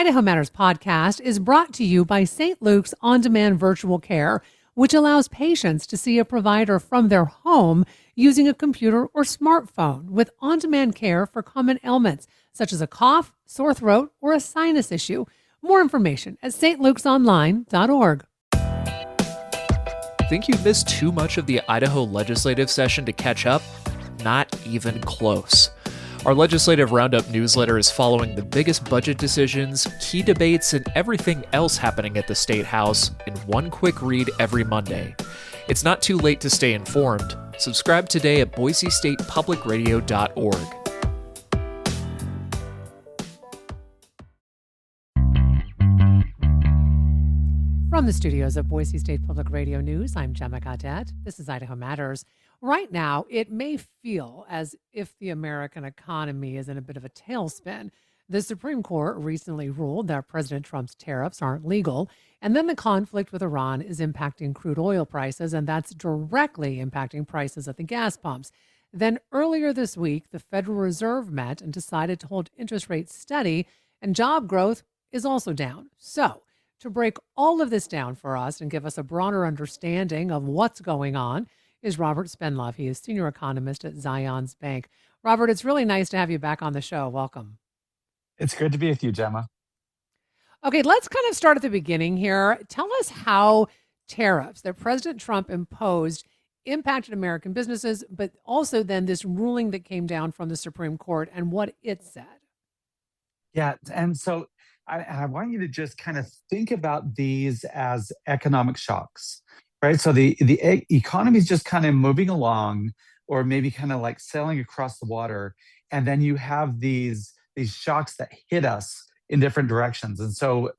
Idaho Matters podcast is brought to you by St. Luke's On Demand Virtual Care, which allows patients to see a provider from their home using a computer or smartphone with on demand care for common ailments such as a cough, sore throat, or a sinus issue. More information at stlukesonline.org. Think you've missed too much of the Idaho legislative session to catch up? Not even close. Our Legislative Roundup newsletter is following the biggest budget decisions, key debates, and everything else happening at the State House in one quick read every Monday. It's not too late to stay informed. Subscribe today at boisestatepublicradio.org. From the studios of Boise State Public Radio News, I'm Gemma Gaudette. This is Idaho Matters. Right now, it may feel as if the American economy is in a bit of a tailspin. The Supreme Court recently ruled that President Trump's tariffs aren't legal, and then the conflict with Iran is impacting crude oil prices, and that's directly impacting prices at the gas pumps. Then earlier this week, the Federal Reserve met and decided to hold interest rates steady, and job growth is also down. So, to break all of this down for us and give us a broader understanding of what's going on is Robert Spenloff. He is senior economist at Zions Bank. Robert, it's really nice to have you back on the show. Welcome. It's good to be with you, Gemma. Okay, let's kind of start at the beginning here. Tell us how tariffs that President Trump imposed impacted American businesses, but also then this ruling that came down from the Supreme Court and what it said. Yeah, and so I want you to just kind of think about these as economic shocks, right? So the economy is just kind of moving along, or maybe kind of like sailing across the water, and then you have these shocks that hit us in different directions. And so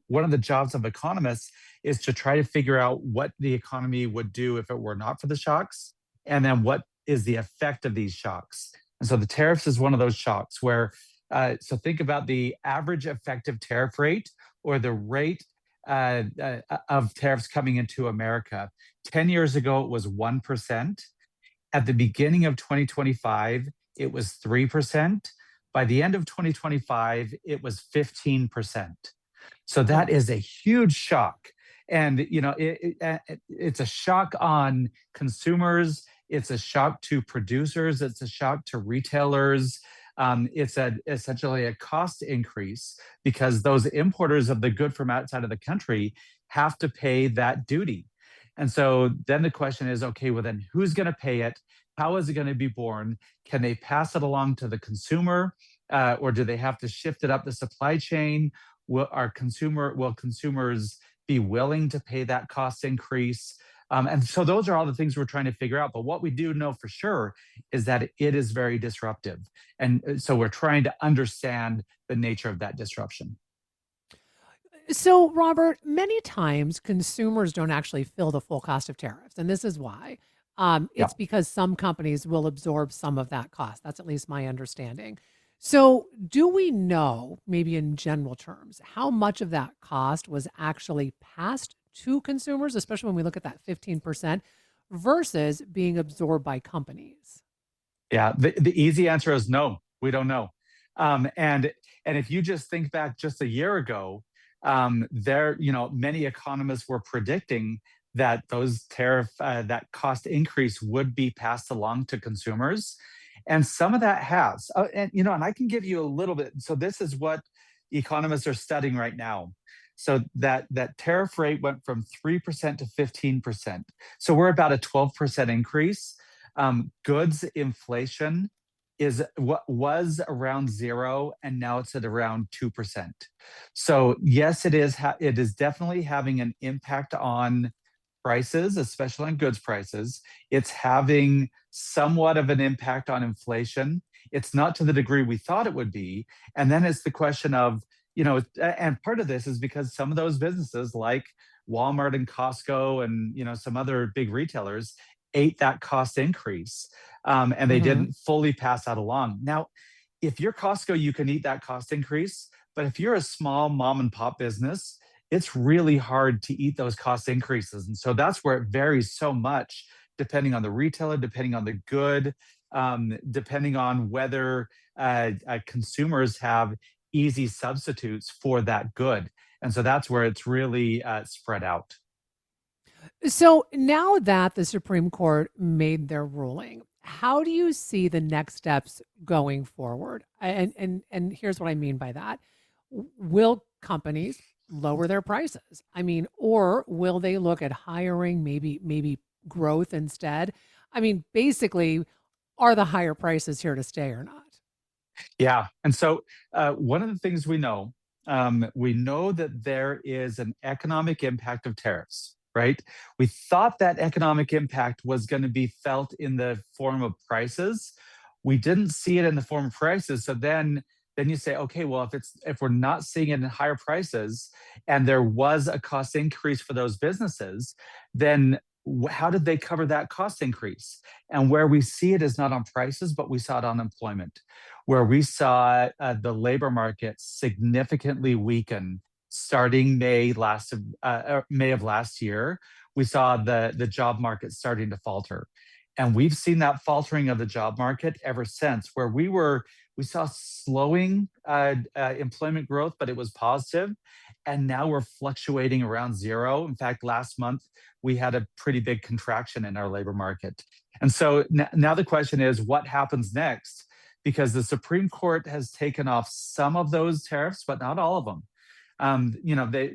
one of the jobs of economists is to try to figure out what the economy would do if it were not for the shocks, and then what is the effect of these shocks. And so the tariffs is one of those shocks where so think about the average effective tariff rate, or the rate of tariffs coming into America. 10 years ago, it was 1%. At the beginning of 2025, it was 3%. By the end of 2025, it was 15%. So that is a huge shock. And, you know, it's a shock on consumers. It's a shock to producers. It's a shock to retailers. It's essentially a cost increase because those importers of the good from outside of the country have to pay that duty. And so then the question is, okay, well then who's going to pay it? How is it going to be borne? Can they pass it along to the consumer, or do they have to shift it up the supply chain? Will consumers be willing to pay that cost increase? And so those are all the things we're trying to figure out. But what we do know for sure is that it is very disruptive. And so we're trying to understand the nature of that disruption. So, Robert, many times consumers don't actually feel the full cost of tariffs. And this is why. It's because some companies will absorb some of that cost. That's at least my understanding. So do we know, maybe in general terms, how much of that cost was actually passed to consumers, especially when we look at that 15% versus being absorbed by companies? Yeah, the easy answer is no, we don't know. And if you just think back just a year ago, many economists were predicting that that cost increase would be passed along to consumers. And some of that has. And I can give you a little bit. So this is what economists are studying right now. So that tariff rate went from 3% to 15%. So we're about a 12% increase. Goods inflation is what was around zero, and now it's at around 2%. So yes, it is definitely having an impact on prices, especially on goods prices. It's having somewhat of an impact on inflation. It's not to the degree we thought it would be. And then it's the question of, and part of this is because some of those businesses like Walmart and Costco and, some other big retailers ate that cost increase, and they didn't fully pass that along. Now, if you're Costco, you can eat that cost increase. But if you're a small mom and pop business, it's really hard to eat those cost increases. And so that's where it varies so much, depending on the retailer, depending on the good, depending on whether consumers have easy substitutes for that good. And so that's where it's really spread out. So now that the Supreme Court made their ruling, how do you see the next steps going forward? And here's what I mean by that. Will companies lower their prices? I mean, or will they look at hiring, maybe growth instead? I mean, basically, are the higher prices here to stay or not? Yeah. And so one of the things we know that there is an economic impact of tariffs, right? We thought that economic impact was going to be felt in the form of prices. We didn't see it in the form of prices. So then you say, okay, well, if we're not seeing it in higher prices and there was a cost increase for those businesses, then how did they cover that cost increase? And where we see it is not on prices, but we saw it on employment, where we saw the labor market significantly weaken starting May of last year. We saw the job market starting to falter, and we've seen that faltering of the job market ever since. Where we saw slowing employment growth, but it was positive, and now we're fluctuating around zero. In fact, last month we had a pretty big contraction in our labor market. And so now the question is, what happens next? Because the Supreme Court has taken off some of those tariffs, but not all of them.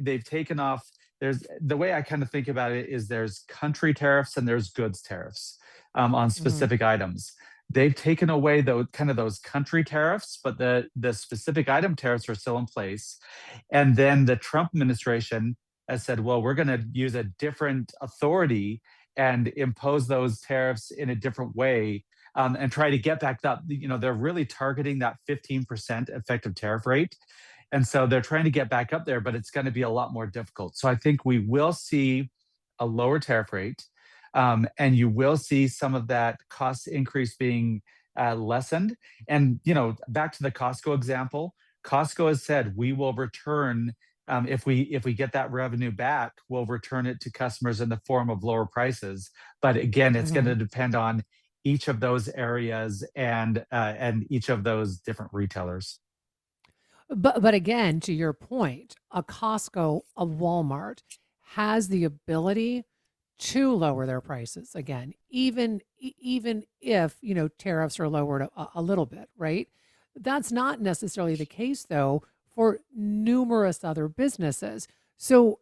They've taken off. There's the way I kind of think about it is there's country tariffs and there's goods tariffs on Mhm. specific items. They've taken away those country tariffs, but the specific item tariffs are still in place. And then the Trump administration has said, well, we're going to use a different authority and impose those tariffs in a different way, and try to get back up. They're really targeting that 15% effective tariff rate. And so they're trying to get back up there, but it's going to be a lot more difficult. So I think we will see a lower tariff rate, and you will see some of that cost increase being lessened. And back to the Costco example, Costco has said we will return, if we get that revenue back, we'll return it to customers in the form of lower prices. But again, it's going to Mhm. depend on each of those areas and each of those different retailers. But again, to your point, a Costco, a Walmart has the ability to lower their prices again, even if, tariffs are lowered a little bit, right? That's not necessarily the case though for numerous other businesses. So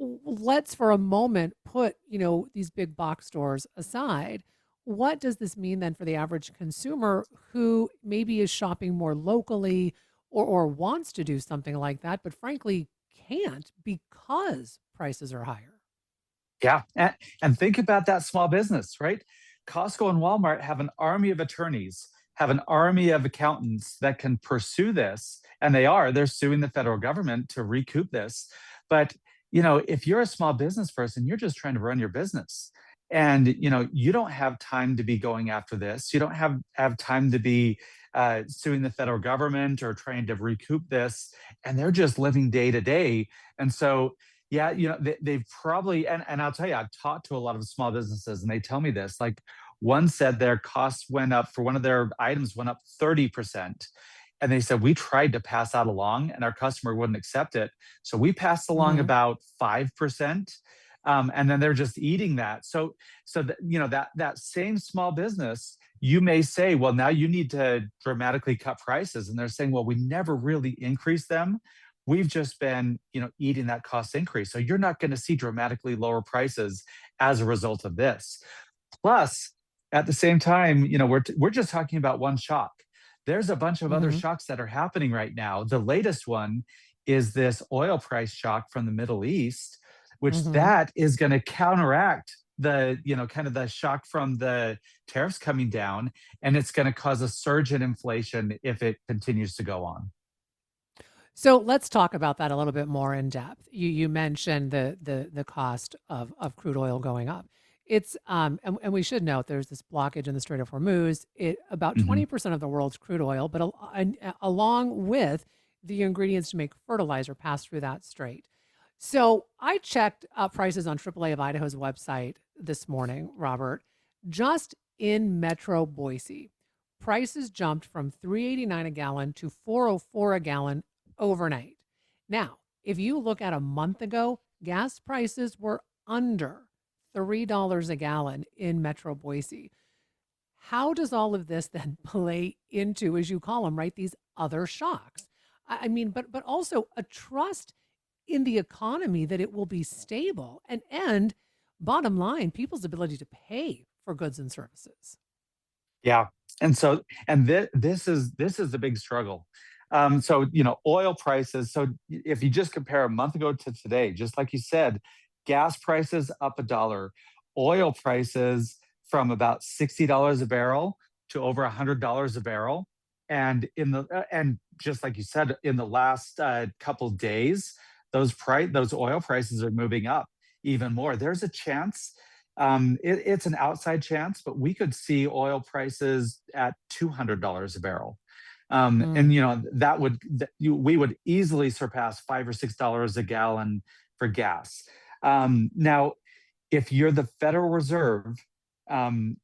let's for a moment put, these big box stores aside. What does this mean then for the average consumer who maybe is shopping more locally or wants to do something like that, but frankly can't because prices are higher? Yeah. And think about that small business, right? Costco and Walmart have an army of attorneys, have an army of accountants that can pursue this. And they're suing the federal government to recoup this. But, if you're a small business person, you're just trying to run your business. And, you don't have time to be going after this. You don't have time to be suing the federal government or trying to recoup this. And they're just living day to day. And so, yeah, they've probably, and I'll tell you, I've talked to a lot of small businesses and they tell me this. Like one said their costs went up for one of their items went up 30%. And they said, we tried to pass that along and our customer wouldn't accept it. So we passed along Mhm. about 5%. And then they're just eating that. That same small business, you may say, well, now you need to dramatically cut prices. And they're saying, well, we never really increased them. We've just been, eating that cost increase. So you're not going to see dramatically lower prices as a result of this. Plus, at the same time, we're just talking about one shock. There's a bunch of other Mhm. shocks that are happening right now. The latest one is this oil price shock from the Middle East, which Mhm. that is going to counteract the, kind of the shock from the tariffs coming down, and it's going to cause a surge in inflation if it continues to go on. So let's talk about that a little bit more in depth. You mentioned the cost of crude oil going up. It's and we should note there's this blockage in the Strait of Hormuz. It about Mhm. 20% of the world's crude oil, but along with the ingredients to make fertilizer pass through that strait. So I checked prices on AAA of Idaho's website this morning, Robert, just in Metro Boise. Prices jumped from 3.89 a gallon to 4.04 a gallon overnight. Now, if you look at a month ago, gas prices were under $3 a gallon in Metro Boise. How does all of this then play into, as you call them, right, these other shocks? I mean, but also a trust in the economy that it will be stable and bottom line, people's ability to pay for goods and services. Yeah. And so, this is the big struggle. So, oil prices. So, if you just compare a month ago to today, just like you said, gas prices up $1, oil prices from about $60 a barrel to over $100 a barrel. And just like you said, in the last couple days, those oil prices are moving up even more. There's a chance, it's an outside chance, but we could see oil prices at $200 a barrel. And Mm, we would easily surpass $5 or $6 a gallon for gas. Now, if you're the Federal Reserve, um,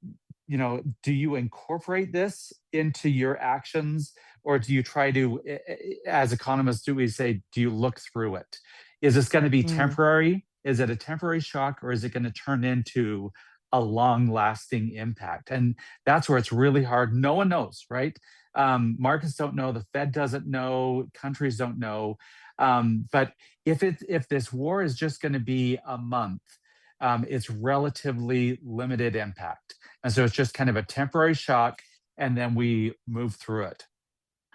do you incorporate this into your actions, or do you try to, as economists, do we say, do you look through it? Is this going to be mm, temporary? Is it a temporary shock, or is it going to turn into a long-lasting impact? And that's where it's really hard. No one knows, right? Markets don't know. The Fed doesn't know. Countries don't know. But if this war is just going to be a month, it's relatively limited impact. And so it's just kind of a temporary shock, and then we move through it.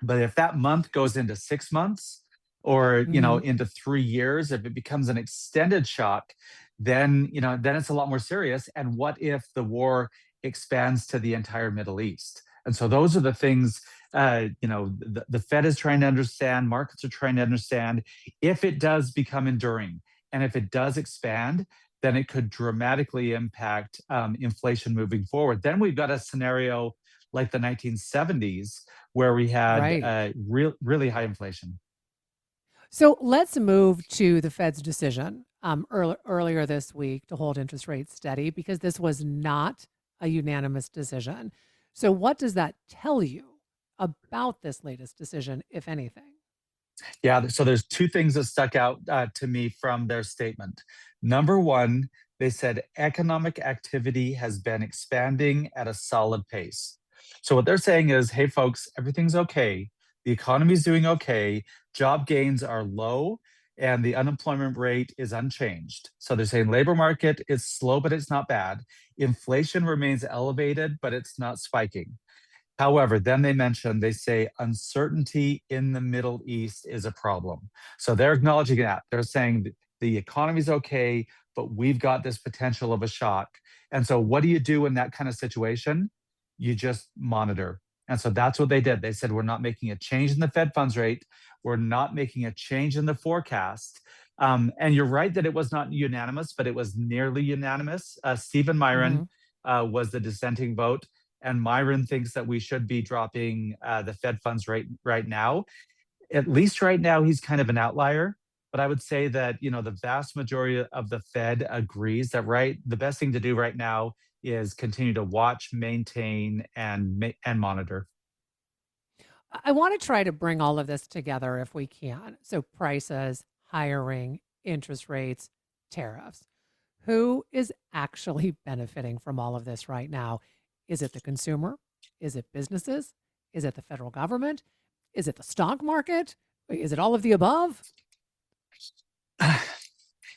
But if that month goes into 6 months, or mhm. into 3 years, if it becomes an extended shock, then it's a lot more serious. And what if the war expands to the entire Middle East? And so those are the things, the Fed is trying to understand, markets are trying to understand. If it does become enduring, and if it does expand, then it could dramatically impact inflation moving forward. Then we've got a scenario like the 1970s, where we had Right. really high inflation. So let's move to the Fed's decision earlier this week to hold interest rates steady because this was not a unanimous decision. So, what does that tell you about this latest decision, if anything? Yeah, so there's two things that stuck out to me from their statement. Number one, they said economic activity has been expanding at a solid pace. So what they're saying is, hey, folks, everything's okay. The economy's doing okay. Job gains are low, and the unemployment rate is unchanged. So they're saying labor market is slow, but it's not bad. Inflation remains elevated, but it's not spiking. However, then they say uncertainty in the Middle East is a problem. So they're acknowledging that. They're saying that the economy's okay, but we've got this potential of a shock. And so what do you do in that kind of situation? You just monitor. And so that's what they did. They said, we're not making a change in the Fed funds rate. We're not making a change in the forecast. And you're right that it was not unanimous, but it was nearly unanimous. Stephen Myron Hmm. was the dissenting vote, and Myron thinks that we should be dropping the Fed funds rate right now. At least right now, he's kind of an outlier. But I would say that the vast majority of the Fed agrees that the best thing to do right now is continue to watch, maintain, and monitor. I want to try to bring all of this together if we can. So, prices, hiring, interest rates, tariffs. Who is actually benefiting from all of this right now? Is it the consumer? Is it businesses? Is it the federal government? Is it the stock market? Is it all of the above?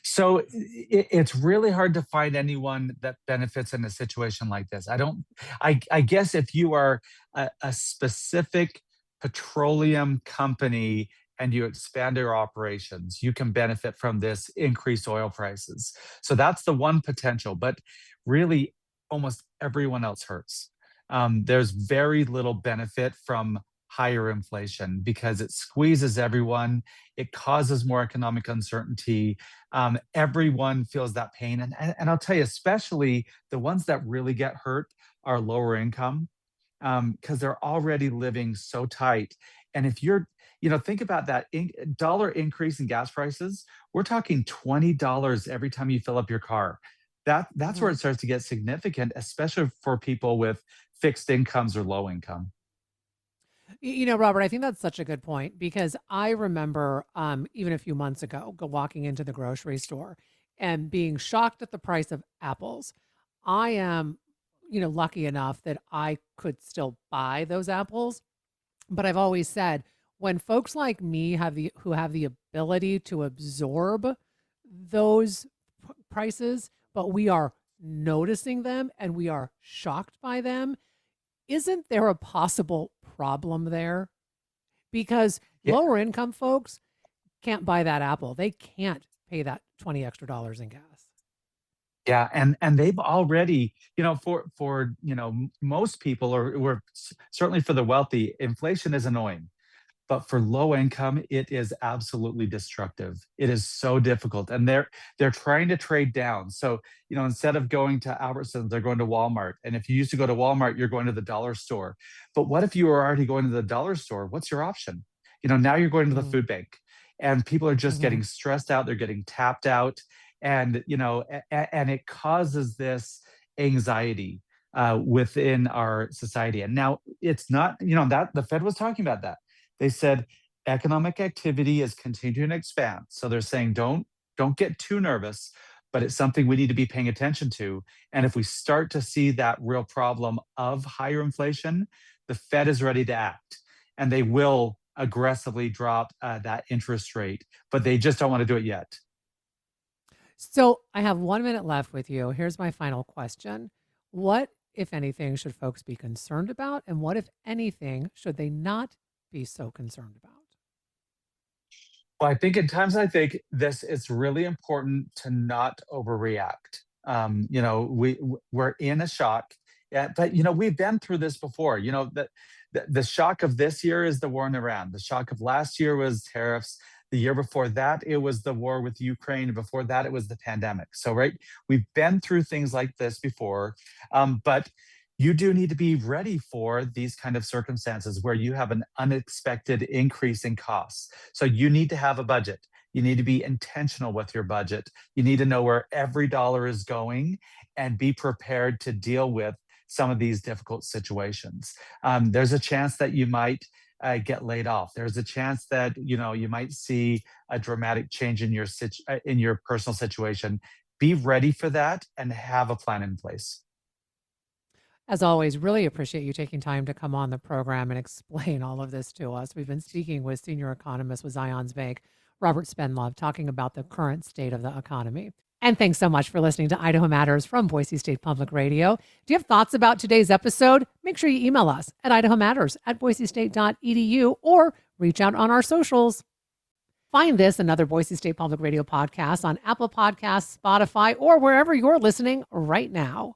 So it's really hard to find anyone that benefits in a situation like this. I don't. I guess if you are a specific petroleum company and you expand your operations, you can benefit from this increased oil prices. So that's the one potential. But really, almost everyone else hurts. There's very little benefit from higher inflation because it squeezes everyone. It causes more economic uncertainty. Everyone feels that pain. And I'll tell you, especially the ones that really get hurt are lower income, because they're already living so tight. And if think about that dollar increase in gas prices, we're talking $20 every time you fill up your car. That's where Mhm. it starts to get significant, especially for people with fixed incomes or low income. Robert, I think that's such a good point because I remember even a few months ago walking into the grocery store and being shocked at the price of apples. I am, lucky enough that I could still buy those apples, but I've always said when folks like me who have the ability to absorb those prices, but we are noticing them and we are shocked by them, isn't there a possible problem there? Because Yeah, lower income folks can't buy that apple. They can't pay that 20 extra dollars in gas. yeah, and they've already, for most people, or certainly for the wealthy, inflation is annoying. But for low income, it is absolutely destructive. It is so difficult, and they're trying to trade down. So instead of going to Albertsons, they're going to Walmart. And if you used to go to Walmart, you're going to the dollar store. But what if you were already going to the dollar store? What's your option? Now you're going to the Mm, food bank, and people are just mhm. getting stressed out. They're getting tapped out, and and it causes this anxiety within our society. And now it's not, that the Fed was talking about that. They said economic activity is continuing to expand. So they're saying don't get too nervous, but it's something we need to be paying attention to. And if we start to see that real problem of higher inflation, the Fed is ready to act, and they will aggressively drop that interest rate, but they just don't want to do it yet. So I have 1 minute left with you. Here's my final question. What, if anything, should folks be concerned about? And what, if anything, should they not be so concerned about? Well, I think in times I think this it's really important to not overreact. We're in a shock, yeah, but we've been through this before. The shock of this year is the war in Iran. The shock of last year was tariffs. The year before that, it was the war with Ukraine. And before that, it was the pandemic. So, right, we've been through things like this before, but you do need to be ready for these kind of circumstances where you have an unexpected increase in costs. So you need to have a budget. You need to be intentional with your budget. You need to know where every dollar is going and be prepared to deal with some of these difficult situations. There's a chance that you might get laid off. There's a chance that you might see a dramatic change in in your personal situation. Be ready for that and have a plan in place. As always, really appreciate you taking time to come on the program and explain all of this to us. We've been speaking with senior economist with Zions Bank, Robert Spenlove, talking about the current state of the economy. And thanks so much for listening to Idaho Matters from Boise State Public Radio. Do you have thoughts about today's episode? Make sure you email us at idahomatters@boisestate.edu or reach out on our socials. Find this and other Boise State Public Radio podcasts on Apple Podcasts, Spotify, or wherever you're listening right now.